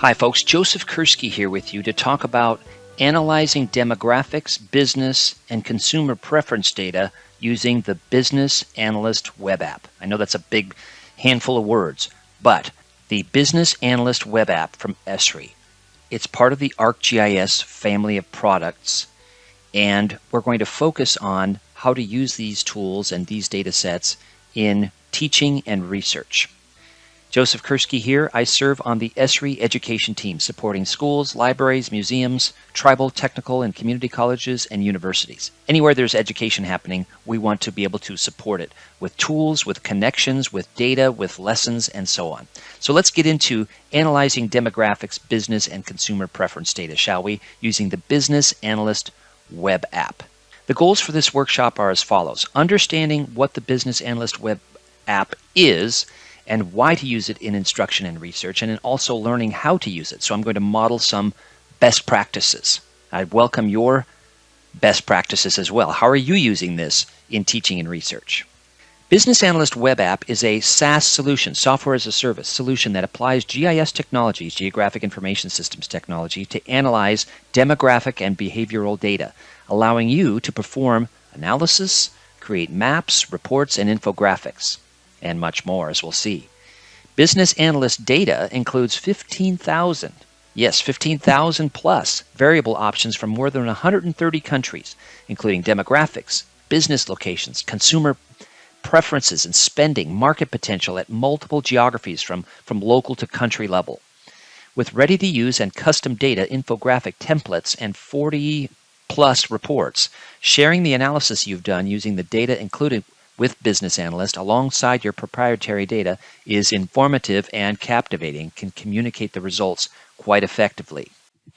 Hi folks, Joseph Kursky here with you to talk about analyzing demographics, business, and consumer preference data using the Business Analyst Web App. I know that's a big handful of words, but the Business Analyst Web App from Esri, it's part of the ArcGIS family of products, and we're going to focus on how to use these tools and these data sets in teaching and research. Joseph Kursky here. I serve on the Esri education team supporting schools, libraries, museums, tribal, technical, and community colleges and universities. Anywhere there's education happening, we want to be able to support it with tools, with connections, with data, with lessons, and so on. So let's get into analyzing demographics, business, and consumer preference data, shall we, using the Business Analyst Web App. The goals for this workshop are as follows. Understanding what the Business Analyst Web App is, and why to use it in instruction and research, and then also learning how to use it. So I'm going to model some best practices. I welcome your best practices as well. How are you using this in teaching and research? Business Analyst Web App is a SaaS solution, software as a service solution that applies GIS technologies, geographic information systems technology, to analyze demographic and behavioral data, allowing you to perform analysis, create maps, reports, and infographics, and much more, as we'll see. Business Analyst data includes 15,000, yes, 15,000 plus variable options from more than 130 countries, including demographics, business locations, consumer preferences and spending, market potential at multiple geographies from local to country level. With ready-to-use and custom data infographic templates and 40 plus reports, sharing the analysis you've done using the data included with Business Analyst alongside your proprietary data is informative and captivating, can communicate the results quite effectively.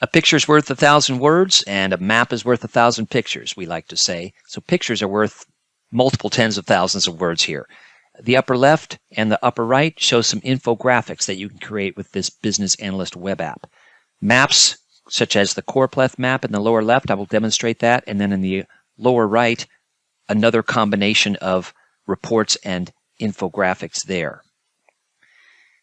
A picture's worth 1,000 words and a map is worth 1,000 pictures, we like to say. So pictures are worth multiple tens of thousands of words here. The upper left and the upper right show some infographics that you can create with this Business Analyst Web App. Maps, such as the choropleth map in the lower left, I will demonstrate that, and then in the lower right, another combination of reports and infographics there.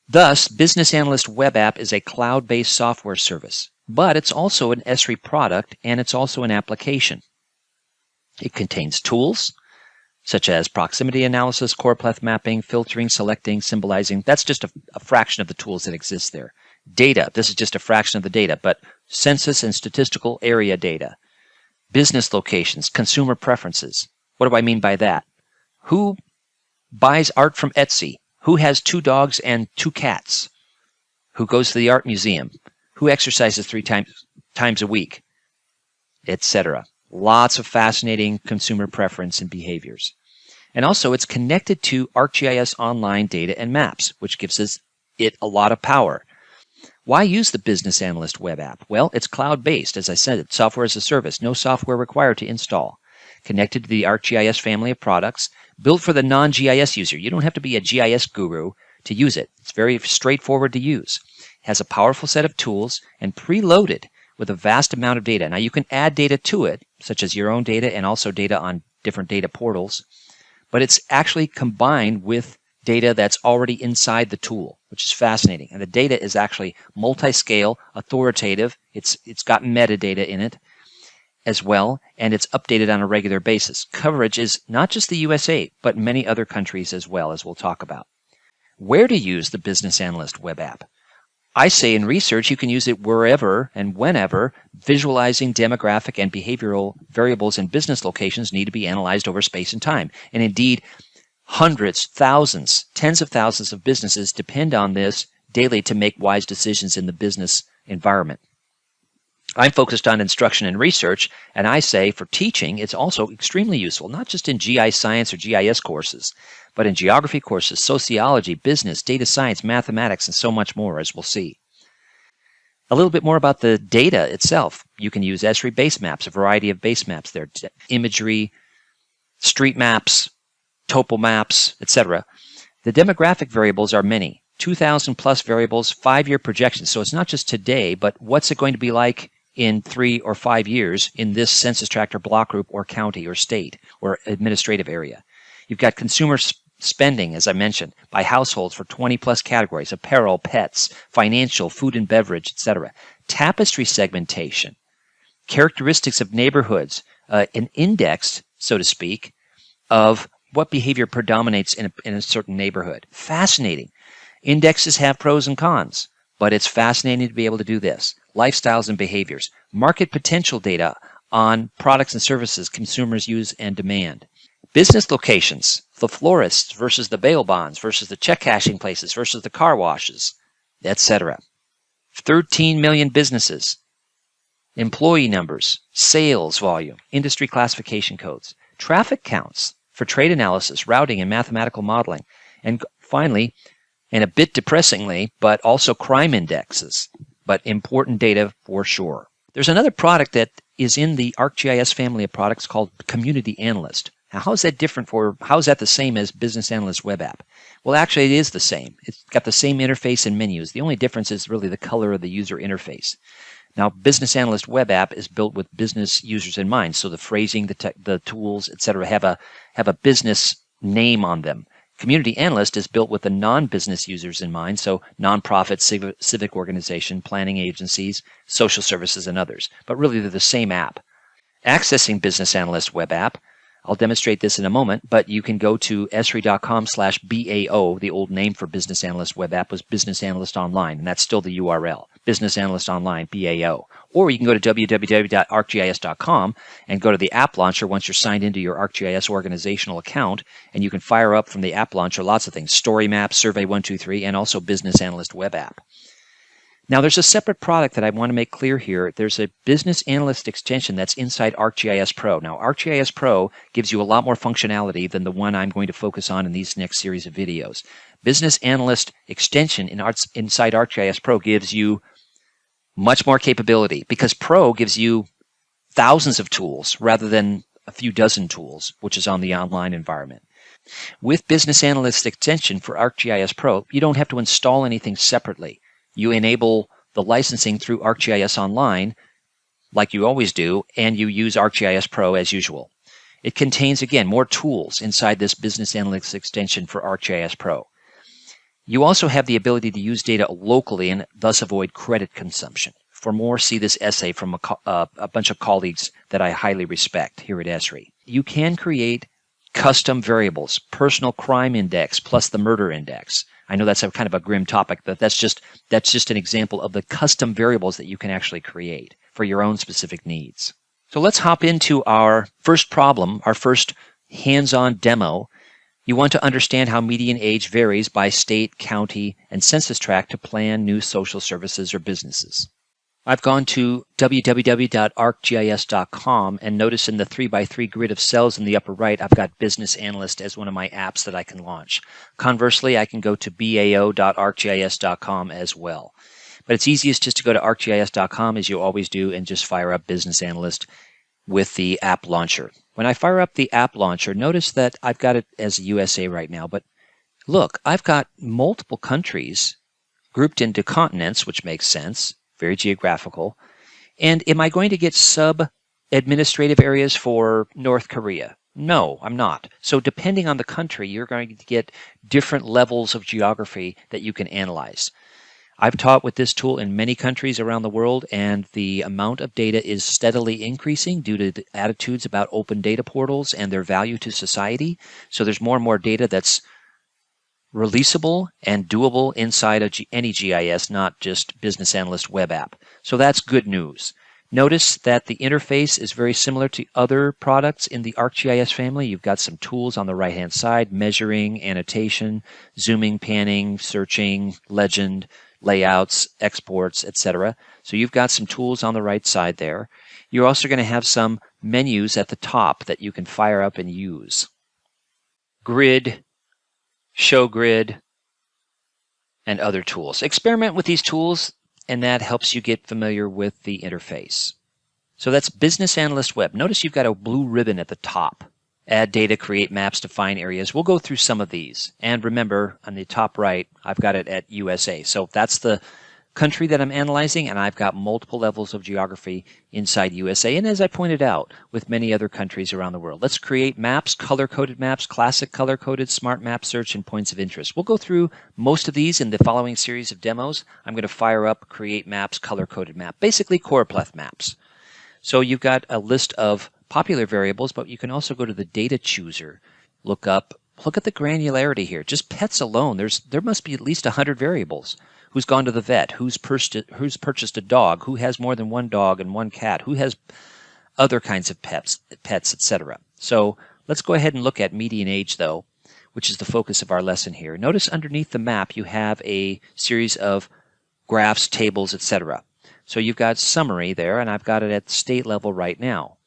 Thus, Business Analyst Web App is a cloud-based software service, but it's also an Esri product and it's also an application. It contains tools such as proximity analysis, choropleth mapping, filtering, selecting, symbolizing. That's just a fraction of the tools that exist there. Data, this is just a fraction of the data, but census and statistical area data. Business locations, consumer preferences. What do I mean by that? Who buys art from Etsy? Who has 2 dogs and 2 cats? Who goes to the art museum? Who exercises 3 times a week? Etc. Lots of fascinating consumer preference and behaviors. And also it's connected to ArcGIS online data and maps, which gives it a lot of power. Why use the Business Analyst Web App? Well, it's cloud-based. As I said, it's software as a service. No software required to install. Connected to the ArcGIS family of products, built for the non-GIS user. You don't have to be a GIS guru to use it. It's very straightforward to use. It has a powerful set of tools and preloaded with a vast amount of data. Now you can add data to it, such as your own data and also data on different data portals, but it's actually combined with data that's already inside the tool, which is fascinating. And the data is actually multi-scale, authoritative. It's got metadata in it as well, and it's updated on a regular basis. Coverage is not just the USA, but many other countries as well, as we'll talk about. Where to use the Business Analyst Web App? I say in research you can use it wherever and whenever visualizing demographic and behavioral variables in business locations need to be analyzed over space and time. And indeed, hundreds, thousands, tens of thousands of businesses depend on this daily to make wise decisions in the business environment. I'm focused on instruction and research, and I say for teaching, it's also extremely useful, not just in GI science or GIS courses, but in geography courses, sociology, business, data science, mathematics, and so much more, as we'll see. A little bit more about the data itself. You can use Esri base maps, a variety of base maps there, imagery, street maps, topo maps, etc. The demographic variables are many, 2,000 plus variables, 5-year projections. So it's not just today, but what's it going to be like in 3 or 5 years in this census tract or block group or county or state or administrative area. You've got consumer spending, as I mentioned, by households for 20 plus categories: apparel, pets, financial, food and beverage, etc. Tapestry segmentation, characteristics of neighborhoods, an index, so to speak, of what behavior predominates in a certain neighborhood. Fascinating. Indexes have pros and cons, but it's fascinating to be able to do this. Lifestyles and behaviors. Market potential data on products and services consumers use and demand. Business locations, the florists versus the bail bonds versus the check cashing places versus the car washes, etc. 13 million businesses. Employee numbers, sales volume, industry classification codes, traffic counts for trade analysis, routing, and mathematical modeling. And finally, and a bit depressingly, but also crime indexes, but important data for sure. There's another product that is in the ArcGIS family of products called Community Analyst. Now, how is that the same as Business Analyst Web App? Well, actually, it is the same. It's got the same interface and menus. The only difference is really the color of the user interface. Now, Business Analyst Web App is built with business users in mind, so the phrasing, the tools, etc., have a business name on them. Community Analyst is built with the non-business users in mind, so nonprofit, civic organization, planning agencies, social services, and others. But really, they're the same app. Accessing Business Analyst Web App, I'll demonstrate this in a moment, but you can go to esri.com/BAO. The old name for Business Analyst Web App was Business Analyst Online, and that's still the URL, Business Analyst Online, BAO. Or you can go to www.arcgis.com and go to the app launcher once you're signed into your ArcGIS organizational account, and you can fire up from the app launcher lots of things: Story Map, Survey 123, and also Business Analyst Web App. Now, there's a separate product that I want to make clear here. There's a Business Analyst extension that's inside ArcGIS Pro. Now, ArcGIS Pro gives you a lot more functionality than the one I'm going to focus on in these next series of videos. Business Analyst extension inside ArcGIS Pro gives you much more capability, because Pro gives you thousands of tools rather than a few dozen tools, which is on the online environment. With Business Analyst extension for ArcGIS Pro, you don't have to install anything separately. You enable the licensing through ArcGIS Online, like you always do, and you use ArcGIS Pro as usual. It contains, again, more tools inside this Business Analytics extension for ArcGIS Pro. You also have the ability to use data locally and thus avoid credit consumption. For more, see this essay from a bunch of colleagues that I highly respect here at Esri. You can create custom variables, personal crime index plus the murder index. I know that's a kind of a grim topic, but that's just an example of the custom variables that you can actually create for your own specific needs. So let's hop into our first problem, our first hands-on demo. You want to understand how median age varies by state, county, and census tract to plan new social services or businesses. I've gone to www.arcgis.com and notice in the 3x3 grid of cells in the upper right, I've got Business Analyst as one of my apps that I can launch. Conversely, I can go to bao.arcgis.com as well. But it's easiest just to go to arcgis.com, as you always do, and just fire up Business Analyst with the app launcher. When I fire up the app launcher, notice that I've got it as USA right now, but look, I've got multiple countries grouped into continents, which makes sense. Very geographical. And am I going to get sub-administrative areas for North Korea? No, I'm not. So depending on the country, you're going to get different levels of geography that you can analyze. I've taught with this tool in many countries around the world, and the amount of data is steadily increasing due to the attitudes about open data portals and their value to society. So there's more and more data that's releasable and doable inside of any GIS, not just Business Analyst Web App. So that's good news. Notice that the interface is very similar to other products in the ArcGIS family. You've got some tools on the right-hand side: measuring, annotation, zooming, panning, searching, legend, layouts, exports, etc. So you've got some tools on the right side there. You're also going to have some menus at the top that you can fire up and use. Grid, show grid, and other tools. Experiment with these tools, and that helps you get familiar with the interface. So that's Business Analyst Web. Notice you've got a blue ribbon at the top. Add data, create maps, define areas. We'll go through some of these. And remember, on the top right, I've got it at USA. So that's the country that I'm analyzing, and I've got multiple levels of geography inside USA, and as I pointed out, with many other countries around the world. Let's create maps, color-coded maps, classic color-coded, smart map search, and points of interest. We'll go through most of these in the following series of demos. I'm going to fire up create maps, color-coded map, basically choropleth maps. So you've got a list of popular variables, but you can also go to the data chooser, look at the granularity here. Just pets alone, there must be at least 100 variables. Who's gone to the vet, who's purchased a dog, who has more than one dog and one cat, who has other kinds of pets, etc. So let's go ahead and look at median age, though, which is the focus of our lesson here. Notice underneath the map you have a series of graphs, tables, etc. So you've got summary there, and I've got it at state level right now.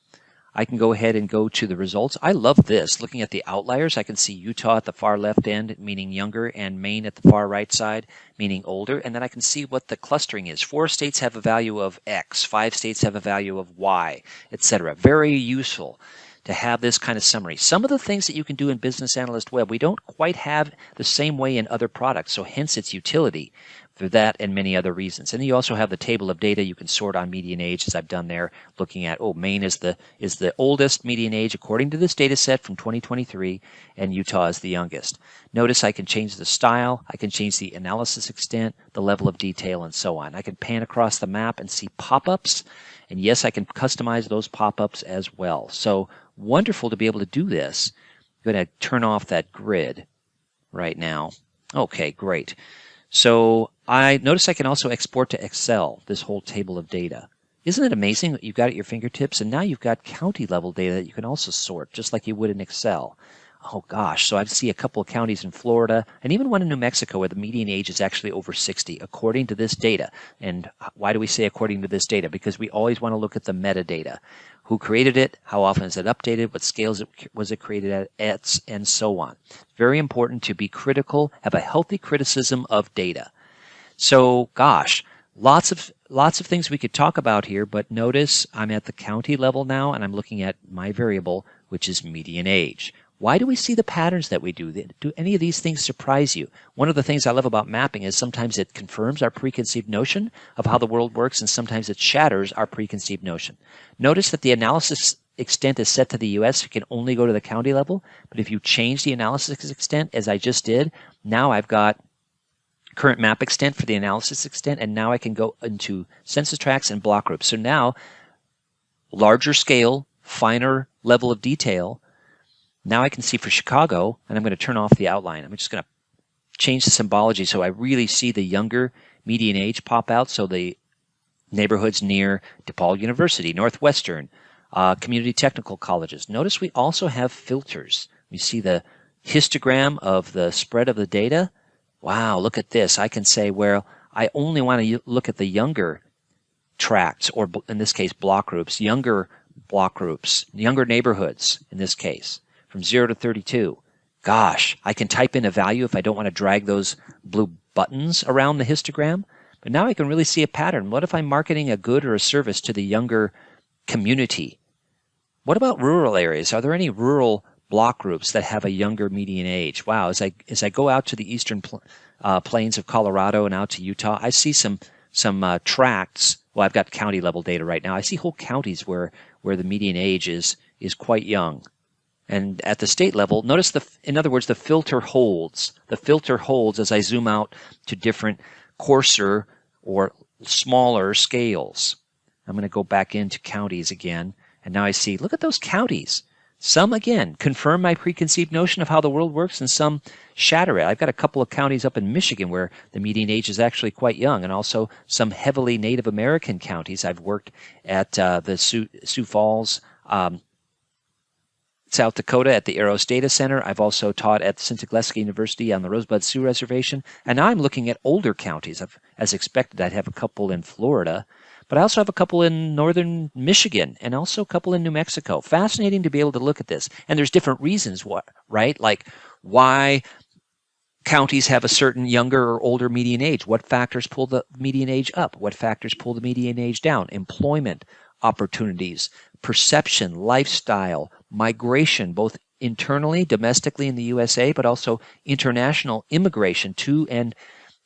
I can go ahead and go to the results. I love this. Looking at the outliers, I can see Utah at the far left end, meaning younger, and Maine at the far right side, meaning older. And then I can see what the clustering is. 4 states have a value of X, 5 states have a value of Y, etc. Very useful to have this kind of summary. Some of the things that you can do in Business Analyst Web, we don't quite have the same way in other products, so hence its utility for that and many other reasons. And you also have the table of data. You can sort on median age, as I've done there, looking at, Maine is the oldest median age according to this data set from 2023, and Utah is the youngest. Notice I can change the style, I can change the analysis extent, the level of detail, and so on. I can pan across the map and see pop-ups, and yes, I can customize those pop-ups as well. So wonderful to be able to do this. I'm going to turn off that grid right now. Okay, great. So I notice I can also export to Excel this whole table of data. Isn't it amazing that you've got at your fingertips? And now you've got county level data that you can also sort, just like you would in Excel. Oh gosh, so I see a couple of counties in Florida and even one in New Mexico where the median age is actually over 60 according to this data. And why do we say according to this data? Because we always want to look at the metadata. Who created it? How often is it updated? What scales was it created at? And so on. Very important to be critical, have a healthy criticism of data. So gosh, lots of things we could talk about here, but notice I'm at the county level now and I'm looking at my variable, which is median age. Why do we see the patterns that we do? Do any of these things surprise you? One of the things I love about mapping is sometimes it confirms our preconceived notion of how the world works, and sometimes it shatters our preconceived notion. Notice that the analysis extent is set to the U.S. You can only go to the county level, but if you change the analysis extent, as I just did, now I've got current map extent for the analysis extent, and now I can go into census tracts and block groups. So now, larger scale, finer level of detail. Now I can see for Chicago, and I'm going to turn off the outline. I'm just going to change the symbology so I really see the younger median age pop out. So the neighborhoods near DePaul University, Northwestern, community technical colleges. Notice we also have filters. We see the histogram of the spread of the data. Wow, look at this. I can say, well, I only want to look at the younger tracts, or in this case, block groups, younger block groups, younger neighborhoods in this case. From 0 to 32. Gosh, I can type in a value if I don't want to drag those blue buttons around the histogram. But now I can really see a pattern. What if I'm marketing a good or a service to the younger community? What about rural areas? Are there any rural block groups that have a younger median age? Wow, as I go out to the eastern plains of Colorado and out to Utah, I see some tracts. Well, I've got county level data right now. I see whole counties where the median age is quite young. And at the state level, notice in other words, the filter holds. The filter holds as I zoom out to different coarser or smaller scales. I'm going to go back into counties again. And now I see, look at those counties. Some, again, confirm my preconceived notion of how the world works, and some shatter it. I've got a couple of counties up in Michigan where the median age is actually quite young, and also some heavily Native American counties. I've worked at the Sioux Falls, South Dakota at the Eros Data Center. I've also taught at St. Gleska University on the Rosebud Sioux Reservation. And now I'm looking at older counties. As expected, I'd have a couple in Florida, but I also have a couple in northern Michigan and also a couple in New Mexico. Fascinating to be able to look at this. And there's different reasons, right? Like why counties have a certain younger or older median age. What factors pull the median age up? What factors pull the median age down? Employment opportunities, perception, lifestyle, migration, both internally, domestically in the USA, but also international immigration to and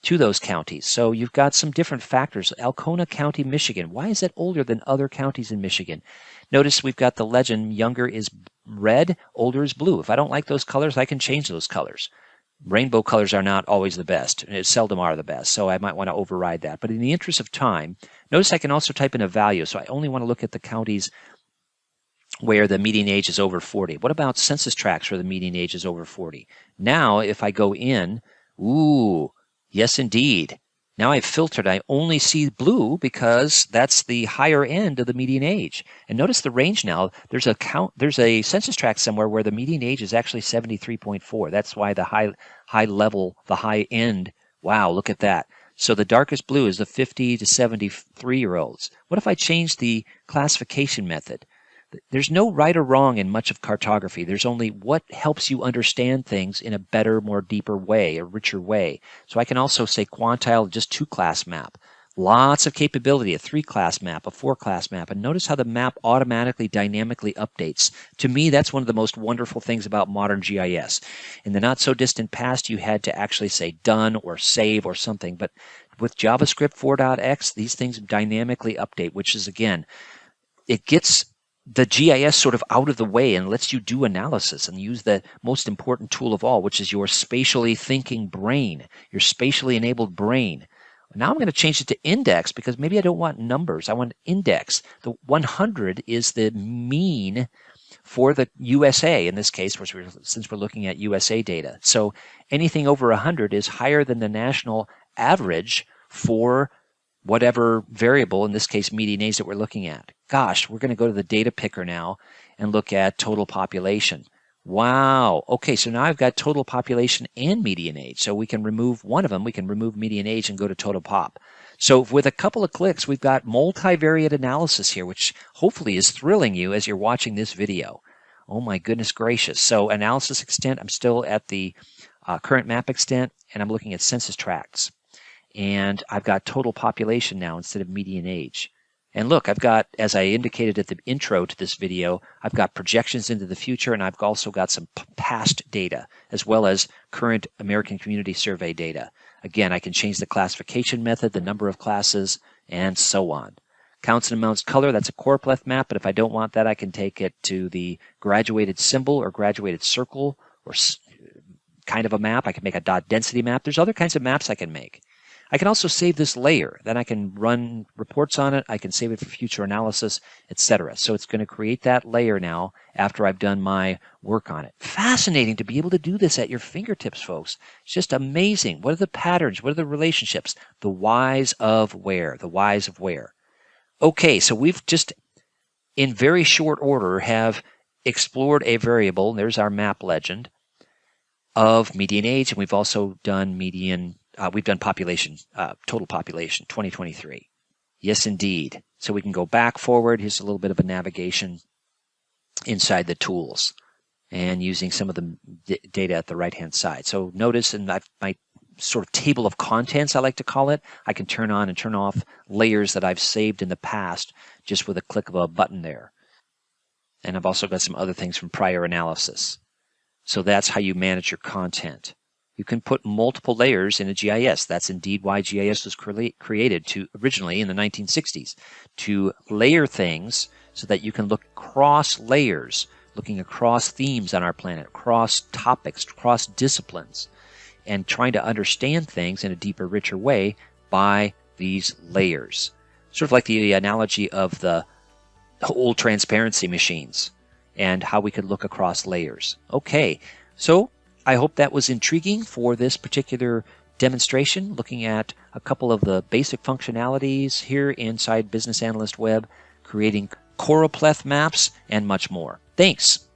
to those counties. So you've got some different factors. Alcona County, Michigan. Why is that older than other counties in Michigan? Notice we've got the legend, younger is red, older is blue. If I don't like those colors, I can change those colors. Rainbow colors are not always the best. It seldom are the best, so I might want to override that. But in the interest of time, notice I can also type in a value. So I only want to look at the counties where the median age is over 40. What about census tracts where the median age is over 40? Now, if I go in, ooh, yes, indeed. Now I've filtered. I only see blue because that's the higher end of the median age. And notice the range now. There's a census tract somewhere where the median age is actually 73.4. That's why the high level, the high end. Wow, look at that. So the darkest blue is the 50 to 73-year-olds. What if I change the classification method? There's no right or wrong in much of cartography. There's only what helps you understand things in a better, more deeper way, a richer way. So I can also say quantile, just 2-class map. Lots of capability, a 3-class map, a 4-class map. And notice how the map automatically, dynamically updates. To me, that's one of the most wonderful things about modern GIS. In the not-so-distant past, you had to actually say done or save or something. But with JavaScript 4.x, these things dynamically update, which is, again, it gets the GIS sort of out of the way and lets you do analysis and use the most important tool of all, which is your spatially thinking brain, your spatially enabled brain. Now I'm going to change it to index because maybe I don't want numbers. I want index. The 100 is the mean for the USA in this case, since we're looking at USA data. So anything over 100 is higher than the national average for whatever variable, in this case median age, that we're looking at. Gosh, we're going to go to the data picker now and look at total population. Wow. Okay, so now I've got total population and median age. So we can remove one of them. We can remove median age and go to total pop. So with a couple of clicks, we've got multivariate analysis here, which hopefully is thrilling you as you're watching this video. Oh my goodness gracious. So analysis extent, I'm still at the current map extent, and I'm looking at census tracts. And I've got total population now instead of median age. And look, I've got, as I indicated at the intro to this video, I've got projections into the future, and I've also got some past data, as well as current American Community Survey data. Again, I can change the classification method, the number of classes, and so on. Counts and amounts color, that's a choropleth map, but if I don't want that, I can take it to the graduated symbol or graduated circle or kind of a map. I can make a dot density map. There's other kinds of maps I can make. I can also save this layer. Then I can run reports on it. I can save it for future analysis, etc. So it's going to create that layer now after I've done my work on it. Fascinating to be able to do this at your fingertips, folks. It's just amazing. What are the patterns? What are the relationships? The whys of where? The whys of where? Okay, so we've just, in very short order, have explored a variable. There's our map legend of median age, and we've also done we've done population, total population, 2023. Yes, indeed. So we can go back, forward. Here's a little bit of a navigation inside the tools and using some of the data at the right-hand side. So notice in my sort of table of contents, I like to call it, I can turn on and turn off layers that I've saved in the past just with a click of a button there. And I've also got some other things from prior analysis. So that's how you manage your content. You can put multiple layers in a GIS. That's indeed why GIS was created originally in the 1960s, to layer things so that you can look across layers, looking across themes on our planet, across topics, across disciplines, and trying to understand things in a deeper, richer way by these layers. Sort of like the analogy of the old transparency machines and how we could look across layers. Okay, so I hope that was intriguing for this particular demonstration, looking at a couple of the basic functionalities here inside Business Analyst Web, creating choropleth maps, and much more. Thanks.